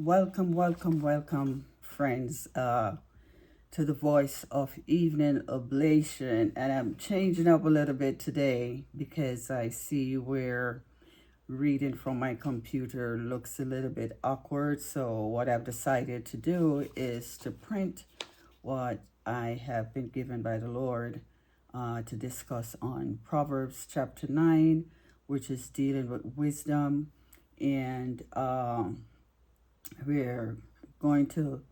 Welcome, friends, to the Voice of Evening Oblation. And I'm changing up a little bit today because I see where reading from my computer looks a little bit awkward. So, what I've decided to do is to print what I have been given by the Lord to discuss on Proverbs chapter 9, which is dealing with wisdom. And we're going to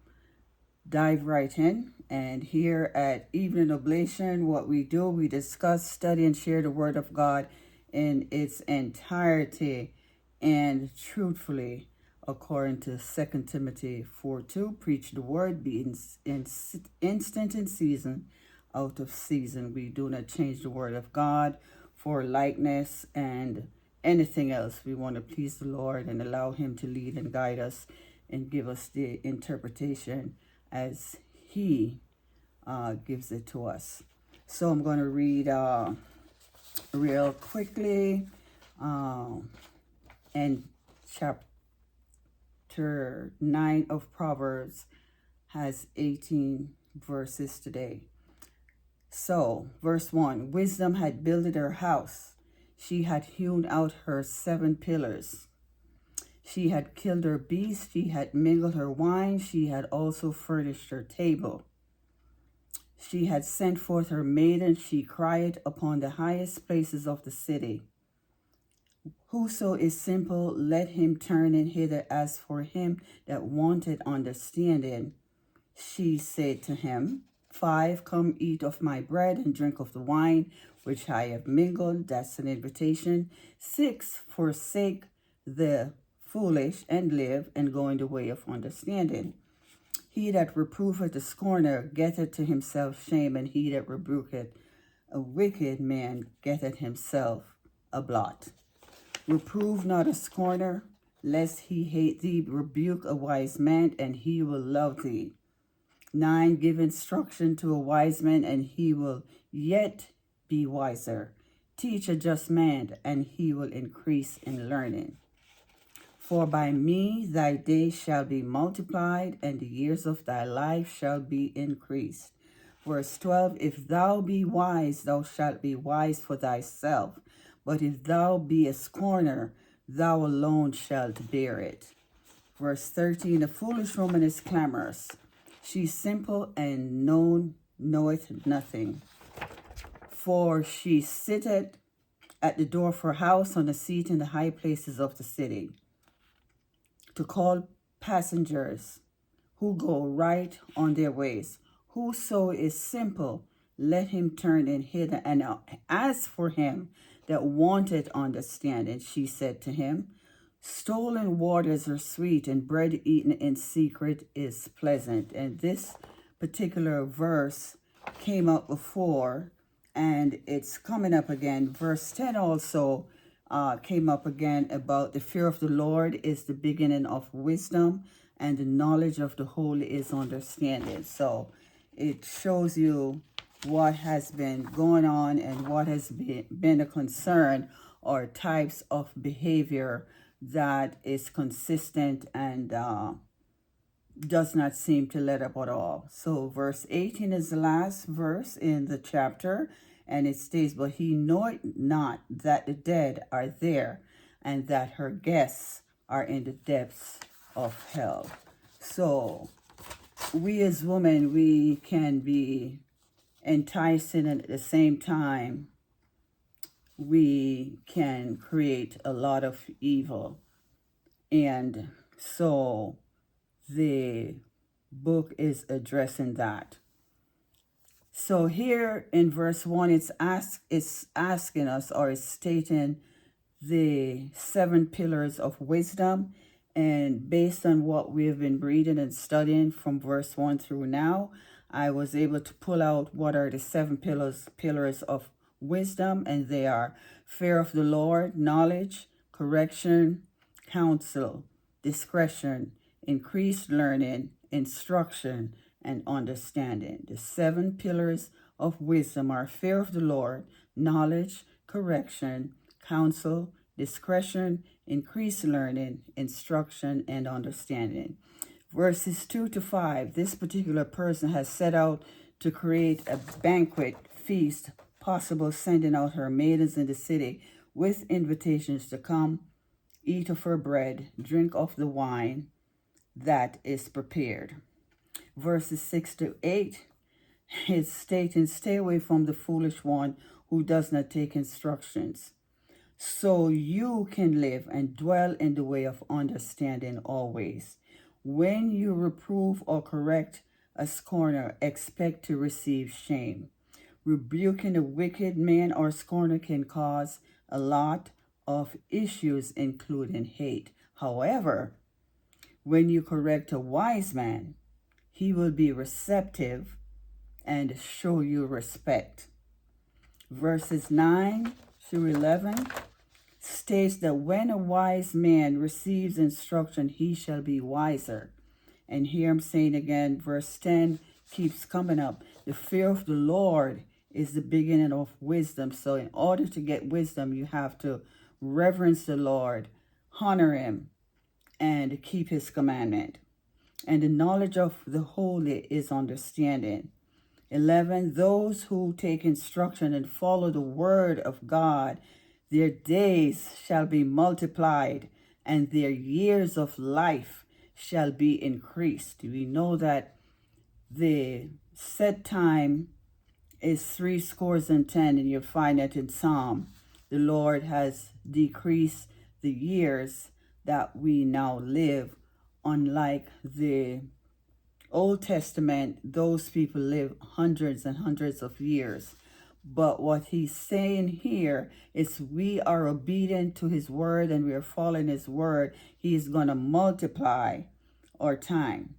dive right in. And here at Evening Oblation, what we do, we discuss, study, and share the Word of God in its entirety and truthfully, according to 2 Timothy 4:2. Preach the Word, be instant in season, out of season. We do not change the Word of God for likeness and anything else. We want to please the Lord and allow Him to lead and guide us and give us the interpretation as He gives it to us. So I'm going to read real quickly. And chapter 9 of Proverbs has 18 verses today. So, verse 1, wisdom had builded her house. She had hewn out her 7 pillars. She had killed her beast. She had mingled her wine. She had also furnished her table. She had sent forth her maidens. She cried upon the highest places of the city. Whoso is simple, let him turn in hither. As for him that wanted understanding, she said to him, 5, come eat of my bread and drink of the wine which I have mingled. That's an invitation. 6, forsake the foolish and live and go in the way of understanding. He that reproveth the scorner getteth to himself shame, and he that rebuketh a wicked man getteth himself a blot. Reprove not a scorner, lest he hate thee. Rebuke a wise man, and he will love thee. 9, give instruction to a wise man, and he will yet be wiser. Teach a just man, and he will increase in learning. For by me thy days shall be multiplied, and the years of thy life shall be increased. Verse 12, if thou be wise, thou shalt be wise for thyself. But if thou be a scorner, thou alone shalt bear it. Verse 13, a foolish woman is clamorous. She is simple and knoweth nothing. For she sitteth at the door of her house, on a seat in the high places of the city, to call passengers who go right on their ways. Whoso is simple, let him turn in hither. And as for him that wanted understanding, she said to him, stolen waters are sweet, and bread eaten in secret is pleasant. And this particular verse came up before, and it's coming up again. Verse 10 also came up again about the fear of the Lord is the beginning of wisdom, and the knowledge of the holy is understanding. So it shows you what has been going on and what has been a concern, or types of behavior that is consistent and does not seem to let up at all. So verse 18 is the last verse in the chapter, and it states, but he knoweth not that the dead are there, and that her guests are in the depths of hell. So we as women, we can be enticing, and at the same time we can create a lot of evil. And so the book is addressing that. So here in verse 1, it's asking us, or it's stating the 7 pillars of wisdom. And based on what we've been reading and studying from verse 1 through now, I was able to pull out what are the 7 pillars of wisdom. And they are fear of the Lord, knowledge, correction, counsel, discretion, increased learning, instruction, and understanding. The 7 pillars of wisdom are fear of the Lord, knowledge, correction, counsel, discretion, increase learning, instruction, and understanding. Verses 2 to 5, this particular person has set out to create a banquet feast, possible sending out her maidens in the city with invitations to come, eat of her bread, drink of the wine that is prepared. Verses 6 to 8 is stating, stay away from the foolish one who does not take instructions, so you can live and dwell in the way of understanding always. When you reprove or correct a scorner, expect to receive shame. Rebuking a wicked man or scorner can cause a lot of issues, including hate. However, when you correct a wise man, he will be receptive and show you respect. Verses 9 through 11 states that when a wise man receives instruction, he shall be wiser. And here I'm saying again, verse 10 keeps coming up. The fear of the Lord is the beginning of wisdom. So in order to get wisdom, you have to reverence the Lord, honor him, and keep his commandment. And the knowledge of the holy is understanding. 11, those who take instruction and follow the word of God, their days shall be multiplied, and their years of life shall be increased. We know that the set time is 70, and you'll find that in Psalm. The Lord has decreased the years that we now live, unlike the Old Testament. Those people live hundreds and hundreds of years. But what he's saying here is we are obedient to his word and we are following his word. He's going to multiply our time,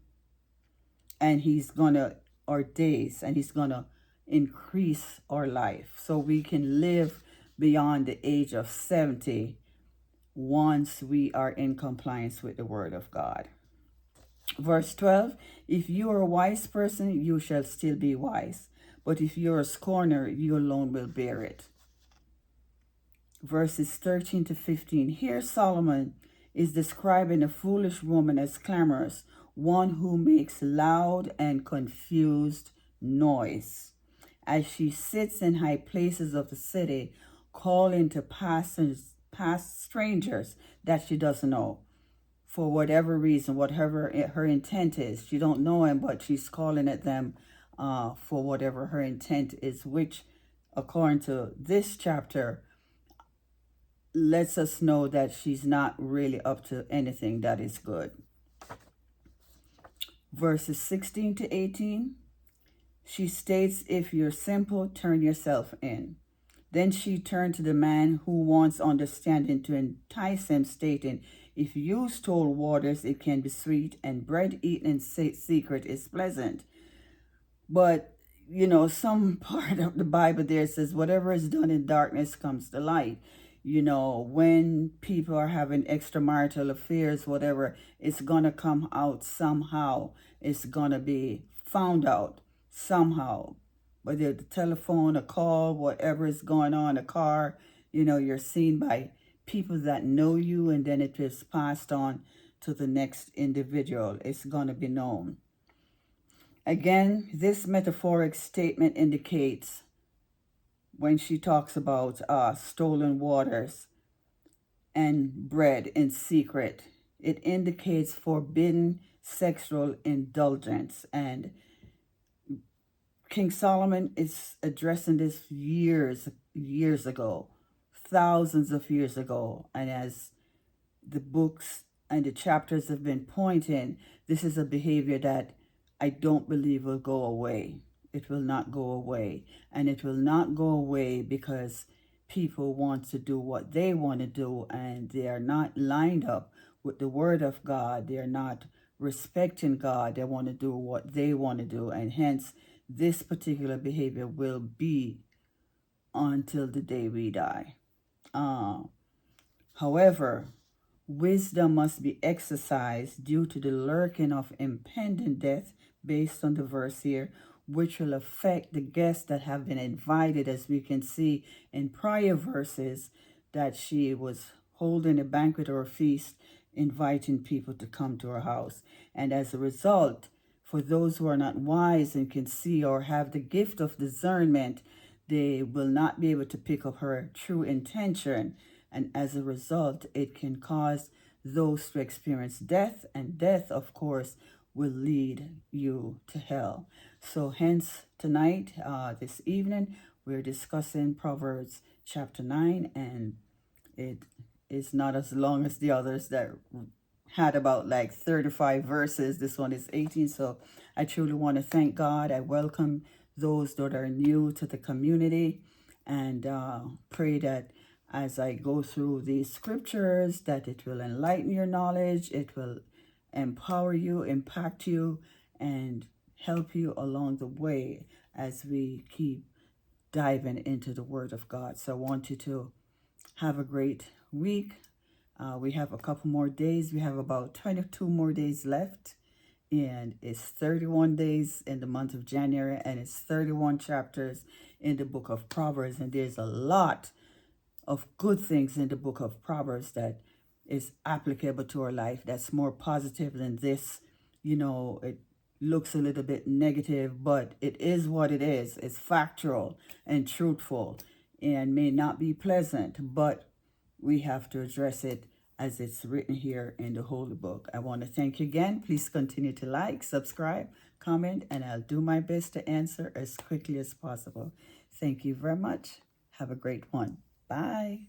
and he's going to our days, and he's going to increase our life so we can live beyond the age of 70 once we are in compliance with the word of God. Verse 12, if you are a wise person, you shall still be wise. But if you're a scorner, you alone will bear it. Verses 13 to 15. Here Solomon is describing a foolish woman as clamorous, one who makes loud and confused noise, as she sits in high places of the city, calling to past strangers that she doesn't know. For whatever reason, whatever her intent is, she don't know him, but she's calling at them for whatever her intent is, which, according to this chapter, lets us know that she's not really up to anything that is good. Verses 16 to 18, she states, if you're simple, turn yourself in. Then she turned to the man who wants understanding to entice him, stating, if you stole waters, it can be sweet, and bread eaten in secret is pleasant. But, some part of the Bible there says, whatever is done in darkness comes to light. When people are having extramarital affairs, whatever, it's going to come out somehow. It's going to be found out somehow. Whether the telephone, a call, whatever is going on, a car, you're seen by people that know you, and then it is passed on to the next individual. It's going to be known. Again, this metaphoric statement indicates, when she talks about stolen waters and bread in secret, it indicates forbidden sexual indulgence. And King Solomon is addressing this years ago, thousands of years ago. And as the books and the chapters have been pointing, this is a behavior that I don't believe will go away. It will not go away. And it will not go away because people want to do what they want to do, and they are not lined up with the word of God. They are not respecting God. They want to do what they want to do. And hence, this particular behavior will be until the day we die. However, wisdom must be exercised due to the lurking of impending death, based on the verse here, which will affect the guests that have been invited, as we can see in prior verses, that she was holding a banquet or a feast, inviting people to come to her house. And as a result, for those who are not wise and can see or have the gift of discernment, they will not be able to pick up her true intention. And as a result, it can cause those to experience death. And death, of course, will lead you to hell. So hence, tonight, this evening, we're discussing Proverbs chapter 9. And it is not as long as the others that had about like 35 verses. This one is 18. So I truly want to thank God. I welcome those that are new to the community, and pray that as I go through these scriptures, that it will enlighten your knowledge, it will empower you, impact you, and help you along the way as we keep diving into the Word of God. So I want you to have a great week. We have a couple more days. We have about 22 more days left. And it's 31 days in the month of January. And it's 31 chapters in the book of Proverbs. And there's a lot of good things in the book of Proverbs that is applicable to our life. That's more positive than this. It looks a little bit negative, but it is what it is. It's factual and truthful and may not be pleasant, but we have to address it as it's written here in the Holy Book. I want to thank you again. Please continue to like, subscribe, comment, and I'll do my best to answer as quickly as possible. Thank you very much. Have a great one. Bye.